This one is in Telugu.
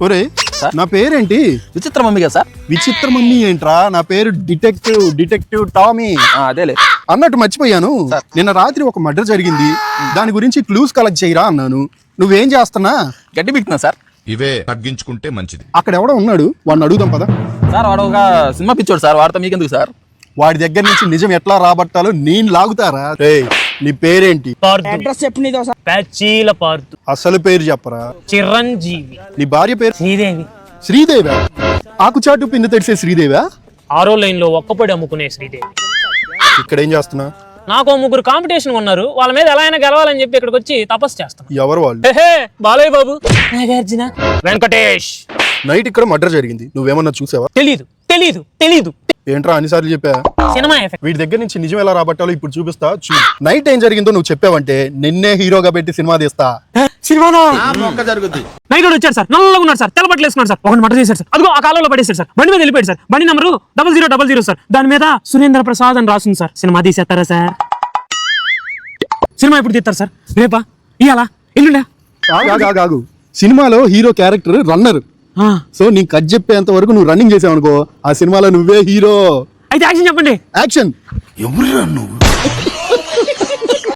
ఒరే నా పేరేంటి? విచిత్ర మమ్మీగా సార్. విచిత్ర మమ్మీ ఏంట్రా? నా పేరు డిటెక్టివ్ టామీ. అదేలే అన్నట్టు మర్చిపోయాను, నిన్న రాత్రి ఒక మర్డర్ జరిగింది, దాని గురించి క్లూస్ కలెక్ట్ చేయరా అన్నాను. నువ్వేం చేస్తున్నా? గడ్డి బిక్తున్నా సార్. ఇవే తగ్గించుకుంటే మంచిది. అక్కడ ఎవడో ఉన్నాడు, వాడిని అడుగుదాం పదా. సార్ వాడు ఒక సినిమా పిచ్చోడు సార్, వాడితో మీకెందుకు సార్? వాడి దగ్గర నుంచి నిజం ఎట్లా రాబట్టాలో నేను లాగుతారా? నీ పేరేంటి? అడ్రస్ చెప్పు నీదో సార్. ప్యాచీల పార్తు. అసలు పేరు చెప్పరా? చిరంజీవి. నీ భార్య పేరు? శ్రీదేవి. శ్రీదేవా? ఆకుచాటు పిండి తెడిసే శ్రీదేవా? 6వ లైన్ లో ఒక్కపడి అమ్ముకునే శ్రీదేవి. ఇక్కడ ఏం చేస్తున్నా? నాకు 3 కాంపిటీషన్ ఉన్నారు, వాళ్ళ మీద ఎలా అయినా గెలవాలని చెప్పి ఇక్కడికి వచ్చి తపస్సు చేస్తాను. ఎవరు వాళ్ళు? బాలయ్య బాబు, నాగార్జున, వెంకటేష్. నైట్ ఇక్కడ మర్డర్ జరిగింది, నువ్వేమన్నా చూసావా? తెలీదు. ఏంట్రా అన్నిసార్లు చెప్పా? Cinema effect. వీటి దగ్గర నుంచి నిజం ఎలా రాబట్టాలో ఇప్పుడు చూపిస్తా. నైట్ ఏం జరిగిందో నువ్వు చెప్పావంటే నిన్నే హీరోగా పెట్టి సినిమా తీస్తా. సినిమాలో జరుగుద్ది. నైట్ వచ్చాడు సార్, నల్లగా ఉన్నాడు సార్, తెల్లబట్టలు వేసుకున్నాడు సార్, ఒకటి మర్డర్ చేశారు సార్. అదిగో ఆ కాలంలో పడేశారు సార్, బండి మీద వెళ్ళిపోయాడు సార్. బండి నంబరు 0000 సార్, దాని మీద సురేంద్ర ప్రసాద్ అని రాస్తుంది సార్. సినిమా తీసేస్తారా సార్? సినిమా ఎప్పుడు తీస్తారు సార్? రేపా? ఇయాలా? ఎల్లుండా? ఆగు. సినిమాలో హీరో క్యారెక్టర్ రన్నర్. సో నీకు కట్ చెప్పేంత వరకు నువ్వు రన్నింగ్ చేసావు అనుకో, ఆ సినిమాలో నువ్వే హీరో. అయితే యాక్షన్ చెప్పండి. యాక్షన్. ఎవరురా నువ్వు?